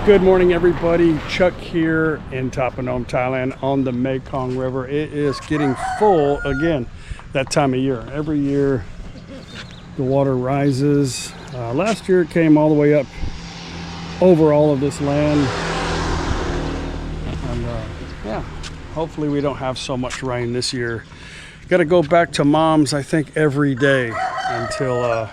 Good morning, everybody. Chuck here in ThatPhanom, Thailand on the Mekong River. It is getting full again that time of year. Every year the water rises. Last year it came all the way up over all of this land. And yeah, hopefully we don't have so much rain this year. Got to go back to mom's, I think, every day until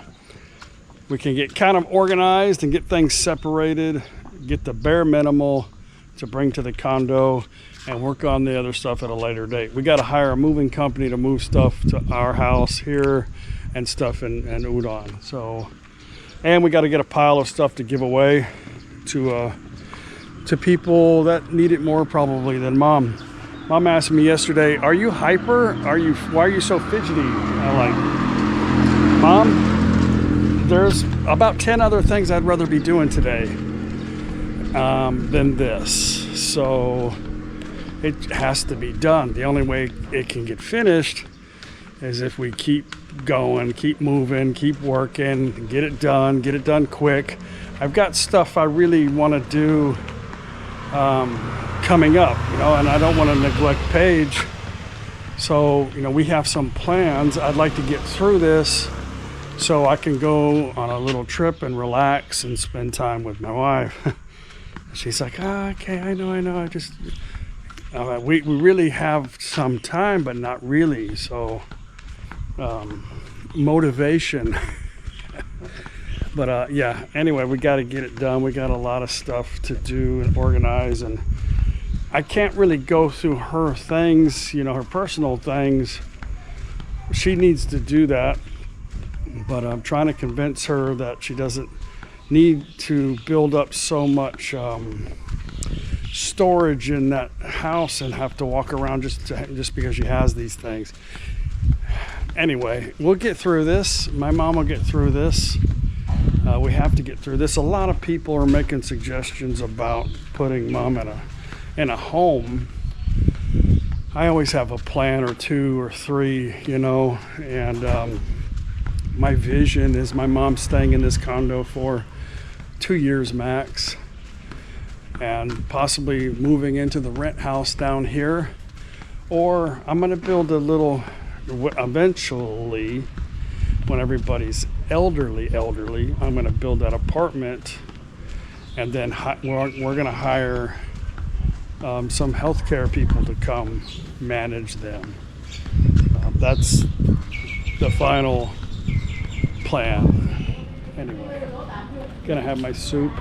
we can get kind of organized and get things separated. Get the bare minimal to bring to the condo and work on the other stuff at a later date. We got to hire a moving company to move stuff to our house here and stuff in Udon. So, and we got to get a pile of stuff to give away to people that need it more probably than mom. Mom asked me yesterday, "Are you hyper? Why are you so fidgety?" I'm like, "Mom, there's about 10 other things I'd rather be doing today than this, so it has to be done. The only way it can get finished is if we keep going, keep moving, keep working, get it done quick. I've got stuff I really want to do coming up, and I don't want to neglect Paige. So, we have some plans. I'd like to get through this so I can go on a little trip and relax and spend time with my wife." She's like, "Okay, I know. I just, we really have some time, but not really." So, motivation. But yeah, anyway, we got to get it done. We got a lot of stuff to do and organize, and I can't really go through her things, her personal things. She needs to do that, but I'm trying to convince her that she doesn't need to build up so much storage in that house and have to walk around just because she has these things. Anyway, we'll get through this. My mom will get through this. We have to get through this. A lot of people are making suggestions about putting mom in a home. I always have a plan or two or three, and my vision is my mom staying in this condo for 2 years max, and possibly moving into the rent house down here, or I'm going to build a little, eventually when everybody's elderly, I'm going to build that apartment, and then we're going to hire some healthcare people to come manage them. That's the final plan. Anyway, gonna have my soup.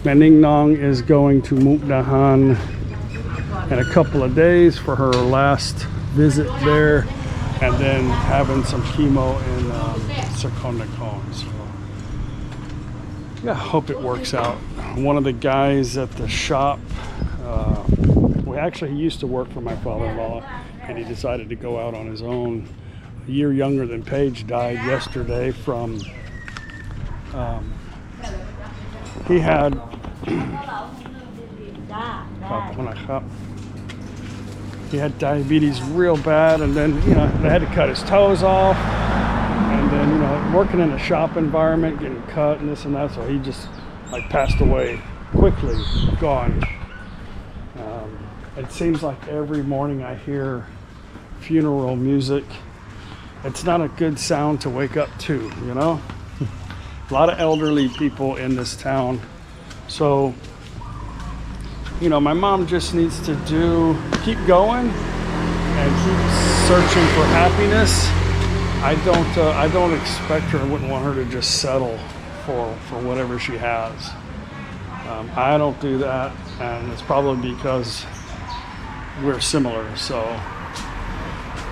My Ning Nong is going to Mukdahan in a couple of days for her last visit there, and then having some chemo in Nakhon. So yeah, hope it works out. One of the guys at the shop, he used to work for my father-in-law, and he decided to go out on his own. A year younger than Paige, died yesterday from he had diabetes real bad, and then they had to cut his toes off, and then working in a shop environment, getting cut and this and that, so he just passed away quickly, gone. It seems like every morning I hear funeral music. It's not a good sound to wake up to, A lot of elderly people in this town. So, my mom just needs to keep going and keep searching for happiness. I don't expect her, I wouldn't want her to just settle for whatever she has. I don't do that, and it's probably because we're similar. So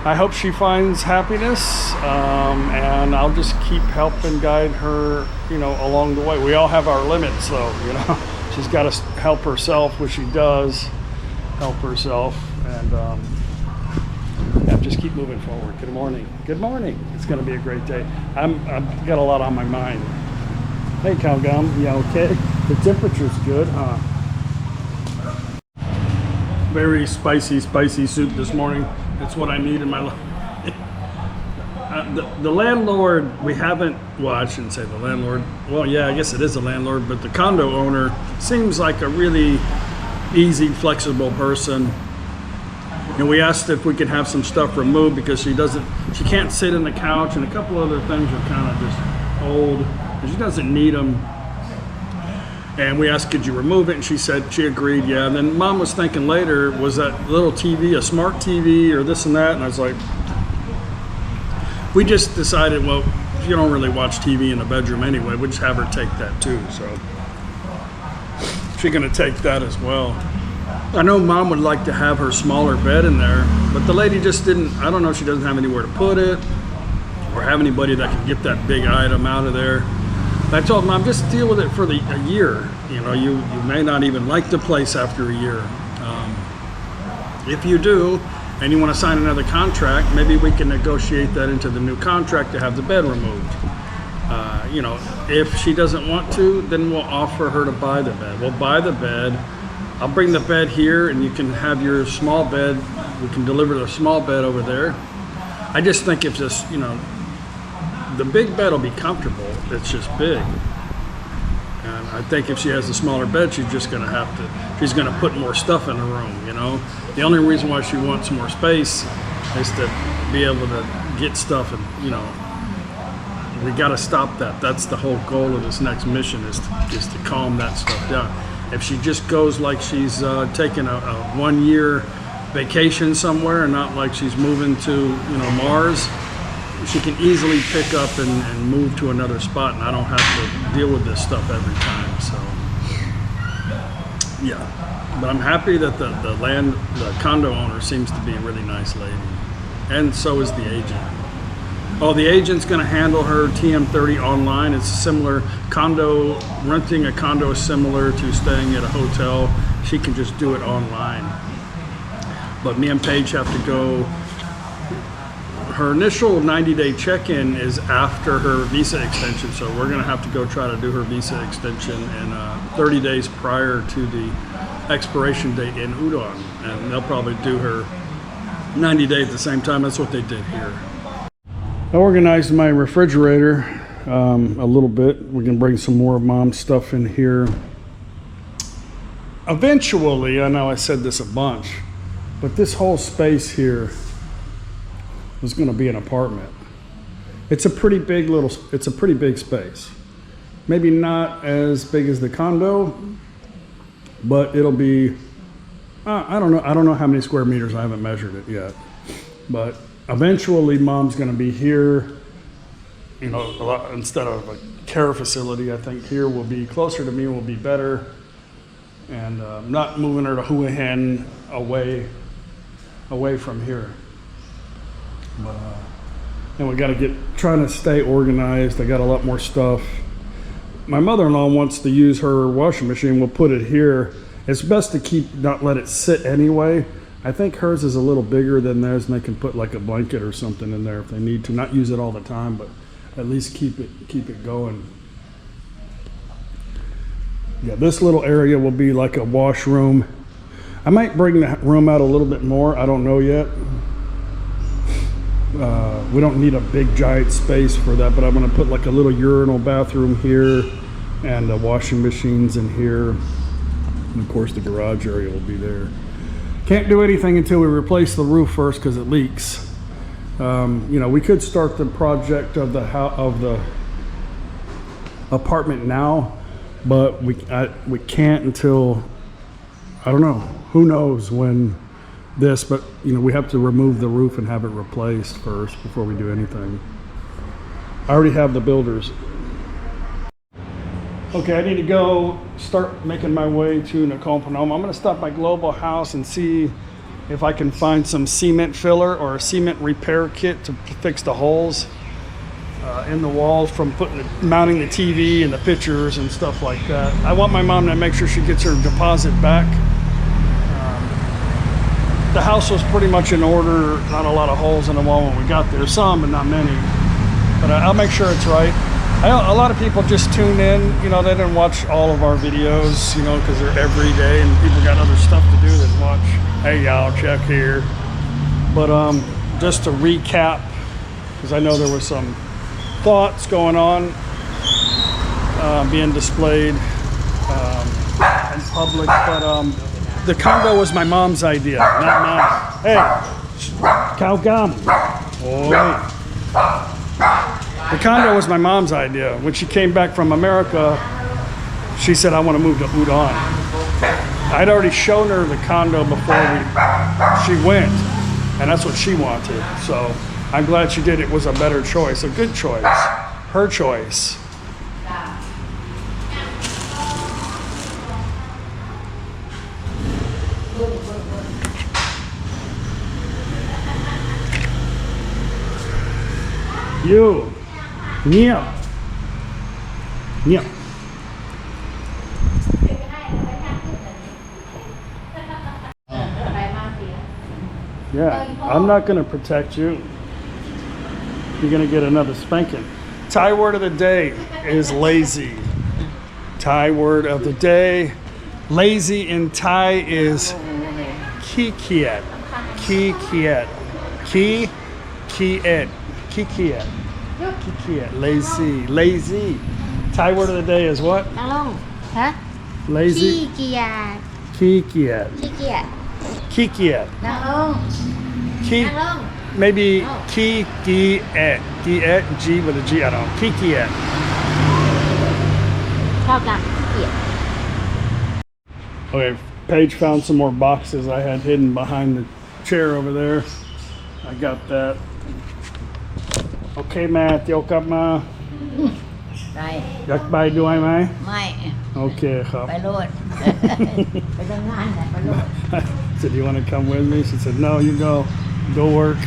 I hope she finds happiness, and I'll just keep helping guide her, along the way. We all have our limits, though, She's got to help herself, which she does help herself, and yeah, just keep moving forward. Good morning. Good morning. It's going to be a great day. I've got a lot on my mind. Hey, Calgum, you okay? The temperature's good, huh? Very spicy soup this morning. It's what I need in my life. the landlord, we haven't, well, I shouldn't say the landlord. Well, yeah, I guess it is the landlord, but the condo owner seems like a really easy, flexible person. And we asked if we could have some stuff removed because she can't sit in the couch, and a couple other things are kind of just old, and she doesn't need them. And we asked, could you remove it? And she said, she agreed, yeah. And then Mom was thinking later, was that little TV a smart TV or this and that? And I was like, we just decided, well, you don't really watch TV in the bedroom anyway. We'll just have her take that too. So she's gonna take that as well. I know Mom would like to have her smaller bed in there, but the lady just didn't, I don't know if she doesn't have anywhere to put it or have anybody that can get that big item out of there. I told Mom, just deal with it for a year. You know, you may not even like the place after a year. If you do, and you want to sign another contract, maybe we can negotiate that into the new contract to have the bed removed. You know, if she doesn't want to, then we'll offer her to buy the bed. We'll buy the bed. I'll bring the bed here, and you can have your small bed. We can deliver the small bed over there. I just think if this, you know, the big bed will be comfortable. It's just big. And I think if she has a smaller bed, she's just going to have to, she's going to put more stuff in her room, you know. The only reason why she wants more space is to be able to get stuff, and, you know, we got to stop that. That's the whole goal of this next mission, is to calm that stuff down. If she just goes like she's taking a 1 year vacation somewhere, and not like she's moving to, you know, Mars, she can easily pick up and move to another spot, and I don't have to deal with this stuff every time. So yeah, but I'm happy that the condo owner seems to be a really nice lady, and so is the agent. Oh, the agent's going to handle her TM30 online. It's similar condo, renting a condo is similar to staying at a hotel. She can just do it online, but me and Paige have to go. Her initial 90-day check-in is after her visa extension, so we're going to have to go try to do her visa extension in 30 days prior to the expiration date in Udon, and they'll probably do her 90 days at the same time. That's what they did here. I organized my refrigerator a little bit. We can bring some more of Mom's stuff in here. Eventually, I know I said this a bunch, but this whole space here is going to be an apartment. It's a pretty big space. Maybe not as big as the condo, but it'll be, I don't know how many square meters. I haven't measured it yet, but eventually Mom's going to be here, you know, a lot, instead of a care facility. I think here will be closer to me, will be better, and not moving her to Hua Hin away from here. But and we got to trying to stay organized. I got a lot more stuff. My mother-in-law wants to use her washing machine. We'll put it here. It's best to not let it sit anyway. I think hers is a little bigger than theirs, and they can put like a blanket or something in there if they need to. Not use it all the time, but at least keep it going. Yeah, this little area will be like a washroom. I might bring the room out a little bit more. I don't know yet. We don't need a big giant space for that, but I'm going to put like a little urinal bathroom here, and washing machines in here, and of course the garage area will be there. Can't do anything until we replace the roof first because it leaks. You know, we could start the project of the apartment now, but we can't until, I don't know, who knows when this, but you know, we have to remove the roof and have it replaced first before we do anything. I already have the builders. Okay, I need to go start making my way to NakhonPhanom. I'm gonna stop by Global House and see if I can find some cement filler or a cement repair kit to fix the holes in the walls from mounting the TV and the pictures and stuff like that. I want my mom to make sure she gets her deposit back. The house was pretty much in order, not a lot of holes in the wall when we got there. Some, but not many. But I'll make sure it's right. A lot of people just tune in, you know, they didn't watch all of our videos, you know, because they're every day and people got other stuff to do than watch, hey y'all, check here. But just to recap, because I know there was some thoughts going on being displayed in public, but the condo was my mom's idea, not mine. Hey, cow gum. Oi. The condo was my mom's idea. When she came back from America, she said, I want to move to Udon. I'd already shown her the condo before she went, and that's what she wanted. So I'm glad she did. It was a better choice, a good choice, her choice. You, Neil, Neil. Yeah, I'm not going to protect you. You're going to get another spanking. Thai word of the day is lazy. Thai word of the day. Lazy in Thai isขี้เกียจ.ขี้เกียจ.ขี้-เกียจ.ขี้เกียจ.ขี้-เกียจ. Lazy. Lazy. Thai word of the day is what? นั่งลงฮะ Lazy. ขี้เกียจ ขี้เกียจ. ขี้เกียจ ขี้-เกียจ. นั่งลง Ki, นั่งลง maybe ki-ki-et. Ki-et, G with a G, I don't know. Ki-ki-et. ชอบกันขี้เกียจ Okay, Paige found some more boxes I had hidden behind the chair over there. I got that. Okay, Matt, เดี๋ยวกลับมา ไป อยากไปด้วยไหม ไม่ โอเคครับ ไปโลด ไปทำงานแหละไปโลด I said, you want to come with me? She said, no, you go. Go work.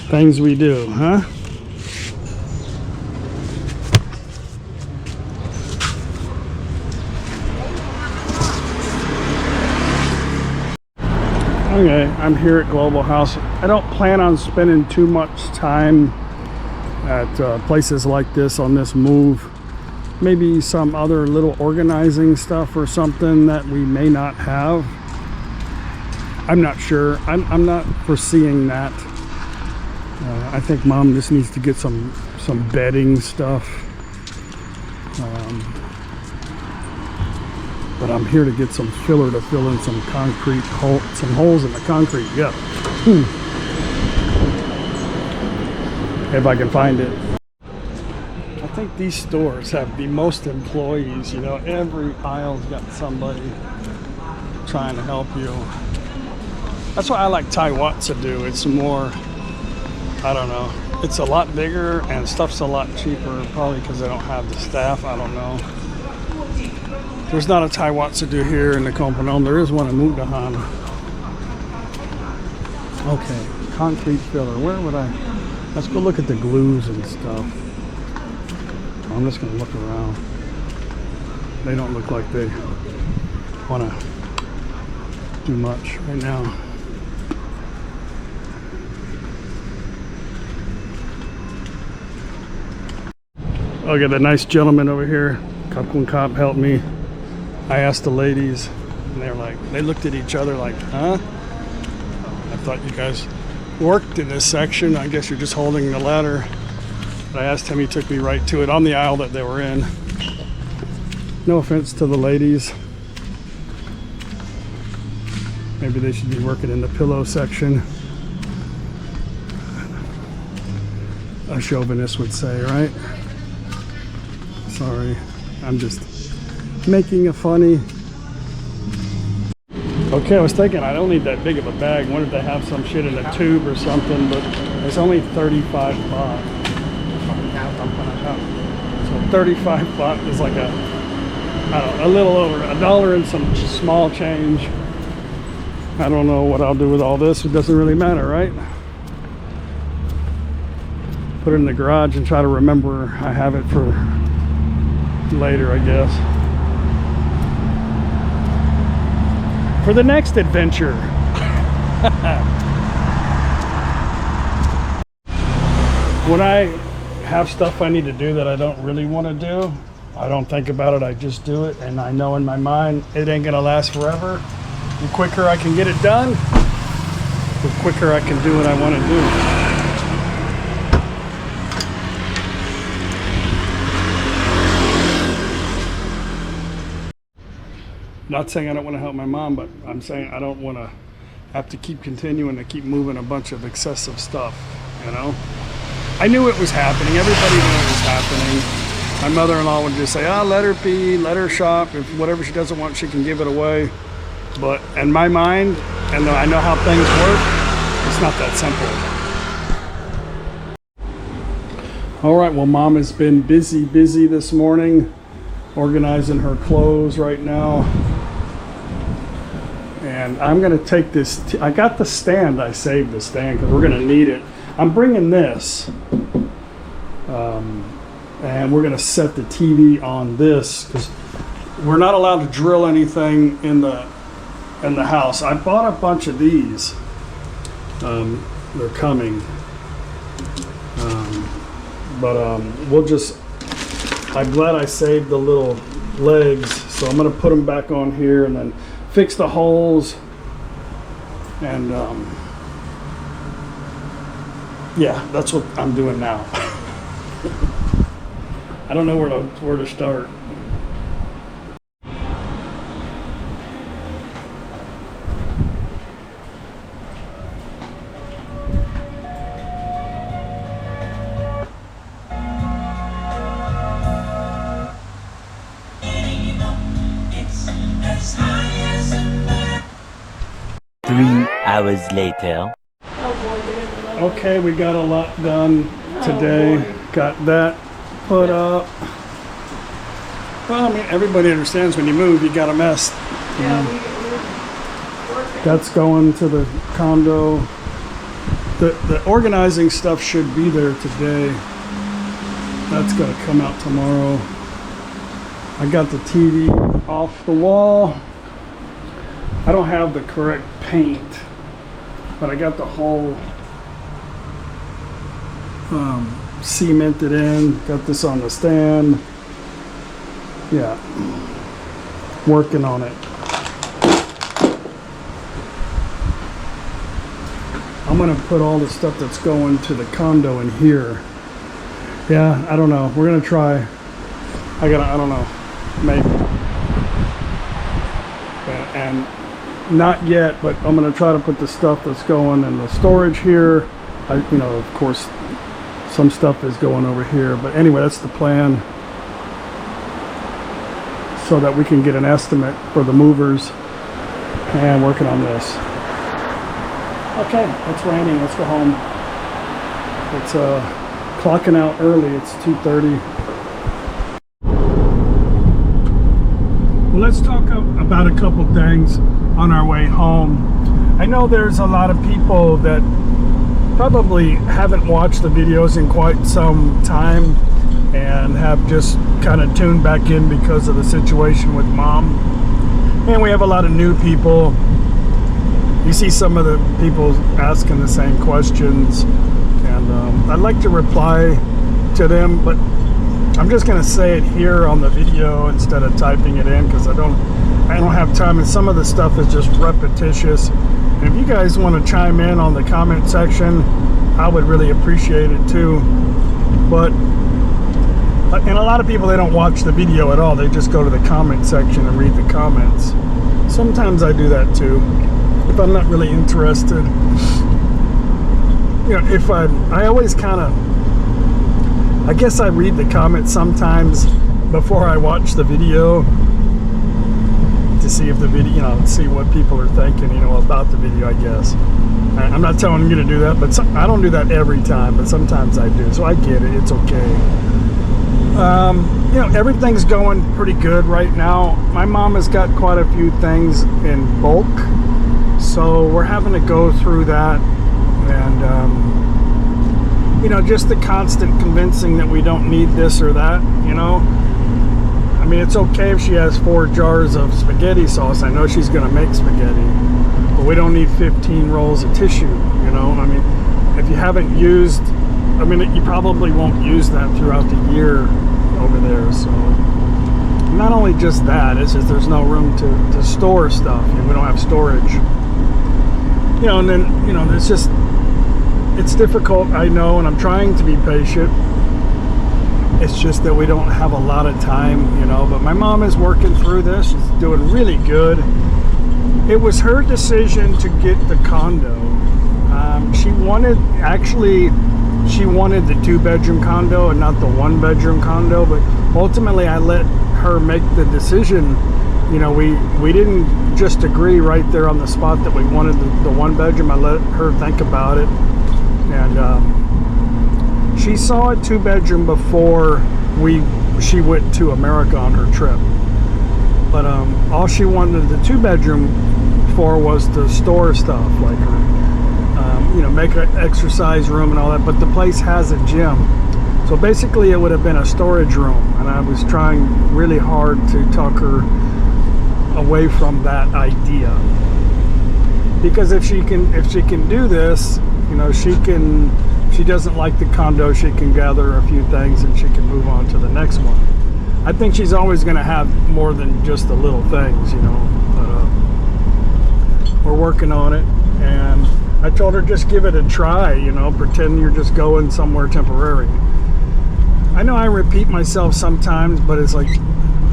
Things we do, huh? Okay, I'm here at Global House. I don't plan on spending too much time at places like this on this move. Maybe some other little organizing stuff or something that we may not have. I'm not sure. I'm not foreseeing that. I think Mom just needs to get some bedding stuff. But I'm here to get some filler to fill in some concrete some holes in the concrete. Yeah. If I can find it. I think these stores have the most employees. You know, every aisle's got somebody trying to help you. That's what I like Taiwan to do. It's more, I don't know. It's a lot bigger and stuff's a lot cheaper, probably because they don't have the staff. I don't know. There's not a Taiwan to do here in NakhonPhanom. There is one in Udon. Okay, concrete filler. Where would I? Let's go look at the glues and stuff. I'm just gonna look around. They don't look like they want to do much right now. Okay, the nice gentleman over here, Cop helped me. I asked the ladies, and they're like, they looked at each other like, huh? I thought you guys worked in this section. I guess you're just holding the ladder. But I asked him, he took me right to it on the aisle that they were in. No offense to the ladies. Maybe they should be working in the pillow section. A chauvinist would say, right? Sorry, I'm just making a funny. Okay, I was thinking I don't need that big of a bag. I wanted to have some shit in a tube or something, but it's only 35 baht. So 35 baht is like a little over $1 and some small change. I don't know what I'll do with all this. It doesn't really matter, right? Put it in the garage and try to remember I have it for later, I guess. For the next adventure. When I have stuff I need to do that I don't really want to do, I don't think about it, I just do it, and I know in my mind it ain't gonna last forever. The quicker I can get it done, the quicker I can do what I want to do. Not saying I don't want to help my mom, but I'm saying I don't want to have to keep continuing to keep moving a bunch of excessive stuff, you know? I knew it was happening. Everybody knew it was happening. My mother-in-law would just say, let her be, let her shop. If whatever she doesn't want, she can give it away. But in my mind, and I know how things work, it's not that simple. All right, well, Mom has been busy this morning, organizing her clothes right now. And I'm gonna take this, I got the stand, I saved the stand because we're gonna need it. I'm bringing this, and we're gonna set the TV on this because we're not allowed to drill anything in the house. I bought a bunch of these. They're coming, we'll just. I'm glad I saved the little legs, so I'm gonna put them back on here and then fix the holes and. Yeah, that's what I'm doing now. I don't know where to start. Three hours later. Okay, we got a lot done today. Got that put up. Well, I mean, everybody understands when you move, you got a mess. Yeah, That's going to the condo. The organizing stuff should be there today. That's gonna come out tomorrow. I got the TV off the wall. I don't have the correct paint, but I got the whole cemented in. Got this on the stand. Yeah, working on it. I'm gonna put all the stuff that's going to the condo in here. Yeah, I don't know. We're gonna try. I don't know, maybe. And not yet, but I'm gonna try to put the stuff that's going in the storage here. Of course, some stuff is going over here, but anyway, that's the plan, so that we can get an estimate for the movers and working on this. Okay, it's raining. Let's go home. It's clocking out early. It's 2:30. Well, let's talk about a couple things on our way home. I know there's a lot of people that probably haven't watched the videos in quite some time and have just kind of tuned back in because of the situation with Mom. And we have a lot of new people. You see some of the people asking the same questions, and I'd like to reply to them, but I'm just going to say it here on the video instead of typing it in because I don't have time, and some of the stuff is just repetitious. And if you guys want to chime in on the comment section, I would really appreciate it too. And a lot of people, they don't watch the video at all. They just go to the comment section and read the comments. Sometimes I do that too, if I'm not really interested. If I always kind of, I guess I read the comments sometimes before I watch the video to see if the video, see what people are thinking, about the video, I guess. I'm not telling you to do that, but I don't do that every time, but sometimes I do, so I get it. It's okay. Everything's going pretty good right now. My mom has got quite a few things in bulk, so we're having to go through that, and just the constant convincing that we don't need this or that. I mean, it's okay if she has 4 jars of spaghetti sauce. I know she's gonna make spaghetti, but we don't need 15 rolls of tissue, you know. I mean, if you haven't used, I mean, you probably won't use that throughout the year over there. So not only just that, it's just there's no room to store stuff. You know, we don't have storage. You know, and then, you know, it's difficult, I know, and I'm trying to be patient. It's just that we don't have a lot of time, you know, but my mom is working through this. She's doing really good. It was her decision to get the condo. She wanted the 2-bedroom condo and not the 1-bedroom condo, but ultimately I let her make the decision. You know, we didn't just agree right there on the spot that we wanted the 1-bedroom. I let her think about it, and she saw a 2-bedroom before she went to America on her trip. But all she wanted the 2-bedroom for was to store stuff, like you know, make an exercise room and all that. But the place has a gym, so basically it would have been a storage room. And I was trying really hard to talk her away from that idea, because if she can do this, you know, if she doesn't like the condo, she can gather a few things and she can move on to the next one. I think she's always going to have more than just the little things, you know, but we're working on it. And I told her, just give it a try, you know, pretend you're just going somewhere temporary. I know I repeat myself sometimes, but it's like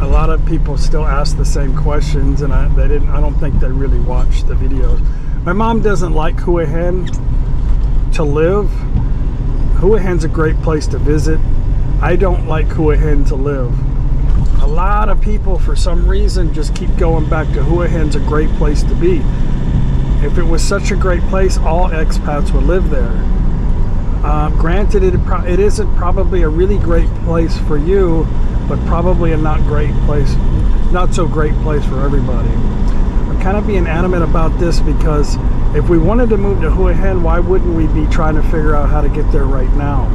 a lot of people still ask the same questions, and I don't think they really watch the videos. My mom doesn't like Hua Hin to live. Hua Hin's a great place to visit. I don't like Hua Hin to live. A lot of people, for some reason, just keep going back to Hua Hin's a great place to be. If it was such a great place, all expats would live there. Granted, it isn't probably a really great place for you, but probably a not so great place for everybody. I'm kind of being adamant about this because if we wanted to move to Hua Hin, why wouldn't we be trying to figure out how to get there right now?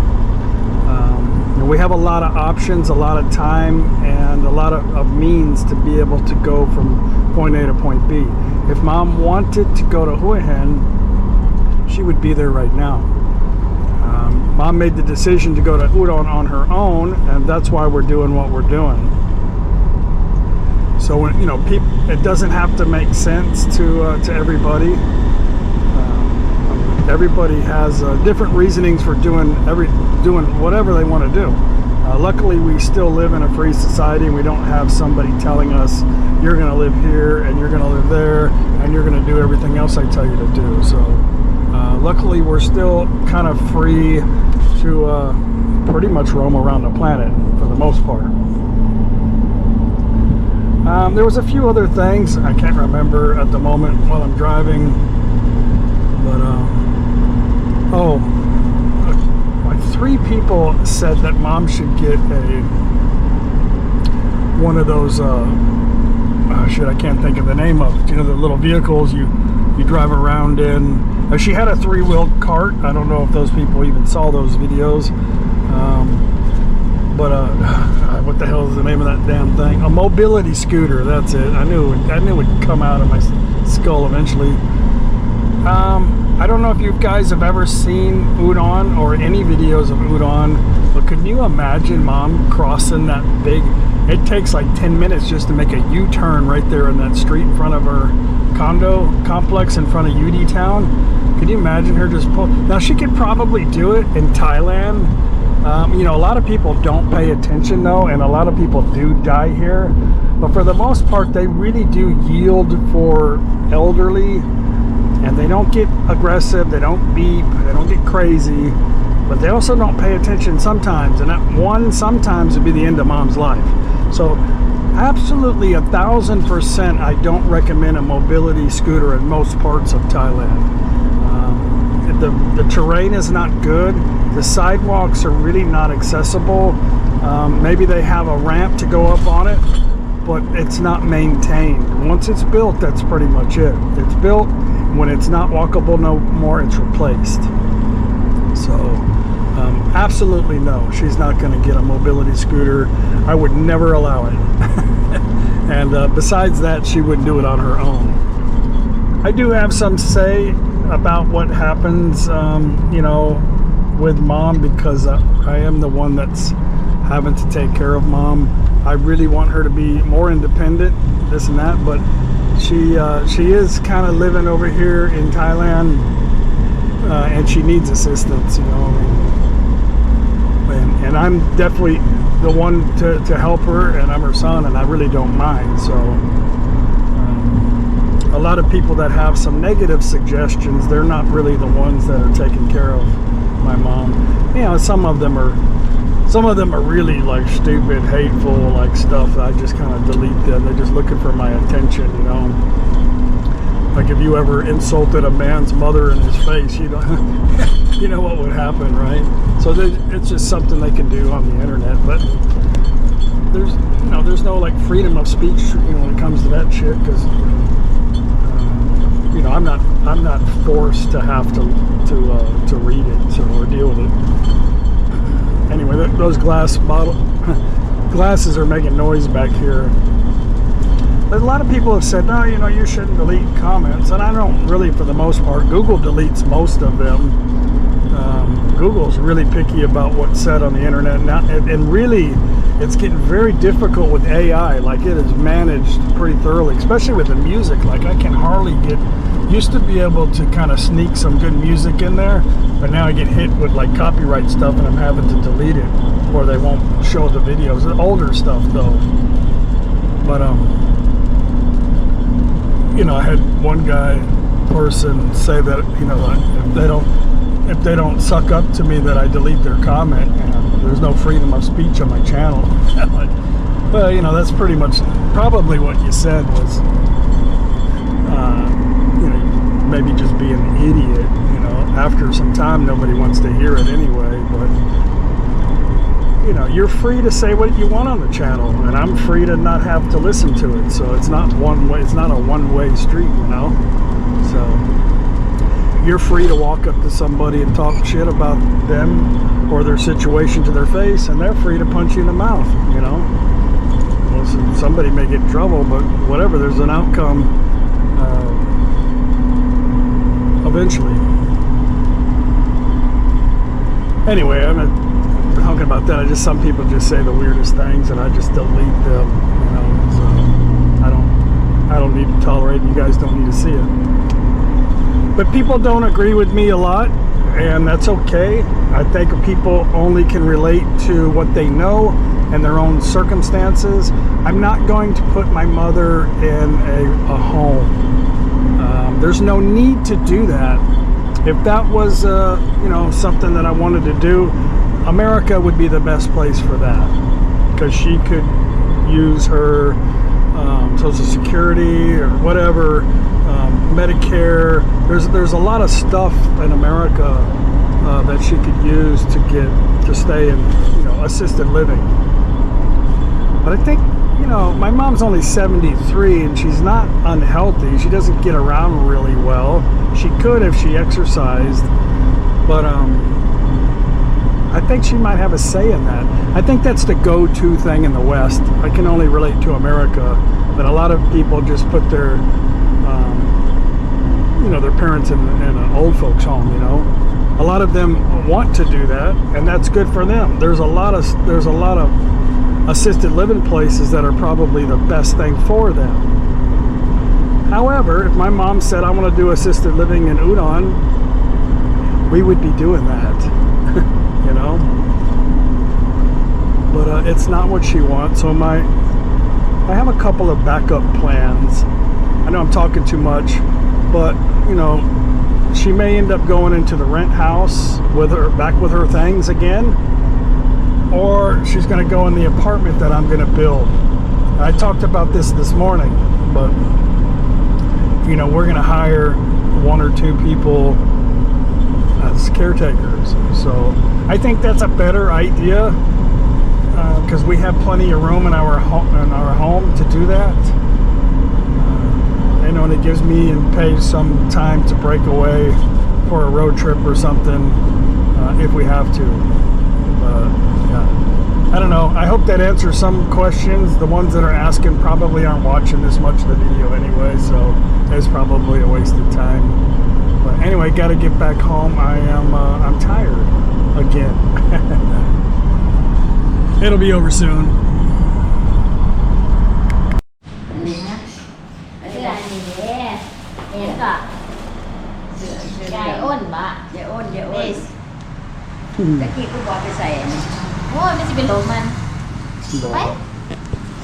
We have a lot of options, a lot of time, and a lot of means to be able to go from point A to point B. If Mom wanted to go to Hua Hin, she would be there right now. Mom made the decision to go to Udon on her own, and that's why we're doing what we're doing. So when, you know, it doesn't have to make sense to everybody. Everybody has different reasonings for doing whatever they want to do. Luckily, we still live in a free society, and we don't have somebody telling us you're going to live here and you're going to live there and you're going to do everything else I tell you to do. So luckily, we're still kind of free to pretty much roam around the planet for the most part. There was a few other things I can't remember at the moment while I'm driving, but like 3 people said that Mom should get one of those I can't think of the name of it, you know, the little vehicles you drive around in. She had a 3-wheeled cart. I don't know if those people even saw those videos, but what the hell is the name of that damn thing? A mobility scooter, that's it. I knew it would come out of my skull eventually. I don't know if you guys have ever seen Udon or any videos of Udon, but can you imagine Mom crossing that big, it takes like 10 minutes just to make a U-turn right there in that street in front of her condo complex in front of UD Town. Can you imagine her just pull? Now she could probably do it in Thailand. You know, a lot of people don't pay attention though, and a lot of people do die here. But for the most part, they really do yield for elderly, and they don't get aggressive, they don't beep, they don't get crazy, but they also don't pay attention sometimes, and that sometimes would be the end of Mom's life. So absolutely 1,000% I don't recommend a mobility scooter in most parts of Thailand. The terrain is not good. The sidewalks are really not accessible. Maybe they have a ramp to go up on it, but it's not maintained. Once it's built, that's pretty much it. It's built. When it's not walkable no more, it's replaced. So absolutely no, she's not going to get a mobility scooter. I would never allow it. And besides that, she wouldn't do it on her own. I do have some say about what happens, you know, with mom, because I am the one that's having to take care of mom. I really want her to be more independent, this and that, but she is kind of living over here in Thailand, and she needs assistance, you know. And I'm definitely the one to help her, and I'm her son, and I really don't mind. So a lot of people that have some negative suggestions, they're not really the ones that are taking care of my mom. You know, some of them are really like stupid, hateful, like stuff. I just kind of delete them. They're just looking for my attention, you know. Like if you ever insulted a man's mother in his face, you know, you know what would happen, right? So it's just something they can do on the internet. But there's no like freedom of speech, you know, when it comes to that shit, because you know, I'm not forced to have to read it, so, or deal with it. Anyway, those glasses are making noise back here. But a lot of people have said, no, you know, you shouldn't delete comments, and I don't really, for the most part. Google deletes most of them. Google's really picky about what's said on the internet now, and really, it's getting very difficult with AI. Like, it is managed pretty thoroughly, especially with the music. Like, I can hardly used to be able to kind of sneak some good music in there, but now I get hit with like copyright stuff, and I'm having to delete it, or they won't show the videos. The older stuff though. But you know, I had one person say that, you know, if they don't suck up to me, that I delete their comment, and there's no freedom of speech on my channel. Like, well, you know, that's pretty much probably what you said was, you know, maybe just being an idiot. You know, after some time, nobody wants to hear it anyway. But you know, you're free to say what you want on the channel, and I'm free to not have to listen to it. So it's not one way. It's not a one-way street, you know. So you're free to walk up to somebody and talk shit about them or their situation to their face, and they're free to punch you in the mouth, you know. Well, somebody may get in trouble, but whatever, there's an outcome eventually. Anyway, I'm not talking about that. Some people just say the weirdest things, and I just delete them, you know. So I don't need to tolerate it. You guys don't need to see it. But people don't agree with me a lot, and that's okay. I think people only can relate to what they know and their own circumstances. I'm not going to put my mother in a home. There's no need to do that. If that was, you know, something that I wanted to do, America would be the best place for that, because she could use her Social Security or whatever, Medicare. There's a lot of stuff in America that she could use to stay in, you know, assisted living. But I think, you know, my mom's only 73, and she's not unhealthy. She doesn't get around really well. She could if she exercised, but I think she might have a say in that. I think that's the go-to thing in the West. I can only relate to America, but a lot of people just put their, you know, their parents in an old folks home, you know. A lot of them want to do that, and that's good for them. There's a lot of assisted living places that are probably the best thing for them. However, if my mom said, I want to do assisted living in Udon, we would be doing that. You know, but it's not what she wants. So I have a couple of backup plans. I know I'm talking too much, but you know, she may end up going into the rent house back with her things again, or she's going to go in the apartment that I'm going to build. I talked about this morning, but you know, we're going to hire 1 or 2 people as caretakers. So I think that's a better idea, because we have plenty of room in our home to do that. You know, and it gives me and Paige some time to break away for a road trip or something, if we have to. Yeah. I don't know. I hope that answers some questions. The ones that are asking probably aren't watching this much of the video anyway, so it's probably a waste of time. But anyway, got to get back home. I'm tired again. It'll be over soon. อันนี้นะเสื้ออันนี้เด้เอ็นก็ เสื้อย ายอ้นบะ ยายอ้น เดส ตะกี้กูบอกไปใส่อันนี้ โอ้ยไม่ใช่เป็นโลมันไป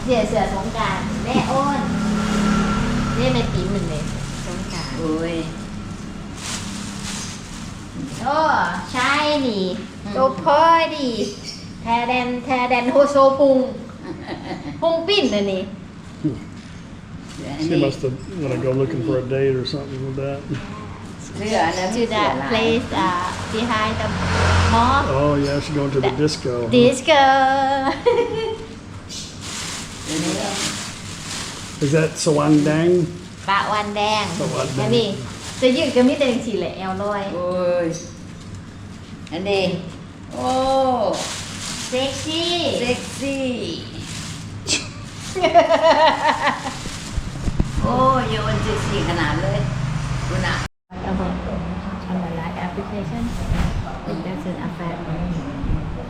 เสือสงกรารแม่อ้นเรียกแม่ติ๋มเหมือนเลยสงกราร โอ้ย โอ้ใช่นี่โตพอดีแทแดนโฮโซปุงปิ้นเลยนี่ She must have want to go looking for a date or something with that. เสื้ออันนั้น to เสื้อ the ลาย place behind the mall Oh yeah, she's going to the disco. disco Is that Sawandang? ปะวันแดง ปะวันแดง อันนี้จะยืดก็มีแต่สีแหละแอลลอย โอ้ยอันนี้โอ้ เซ็กซี่ เซ็กซี่โอ้ยโยนเซ็กซี่ขนาดเลยกูน่ะ on the live application it doesn't affect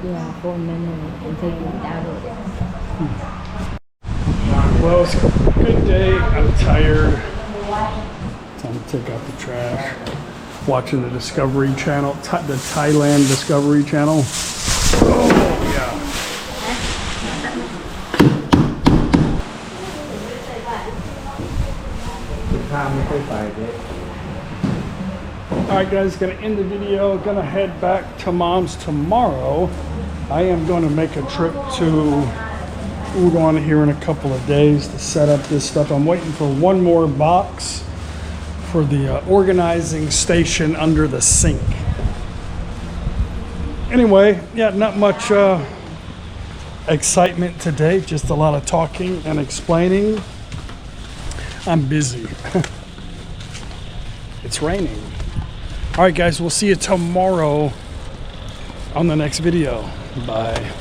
your phone memory until you download it Well, it's a good day. I'm tired. Time to take out the trash. Watching the Discovery Channel, the Thailand Discovery Channel. Oh yeah. Alright guys, gonna end the video, gonna head back to mom's tomorrow. I am gonna make a trip to Udon here in a couple of days to set up this stuff. I'm waiting for one more box for the organizing station under the sink. Anyway, yeah, not much excitement today, just a lot of talking and explaining. I'm busy. It's raining. All right, guys, we'll see you tomorrow on the next video. Bye.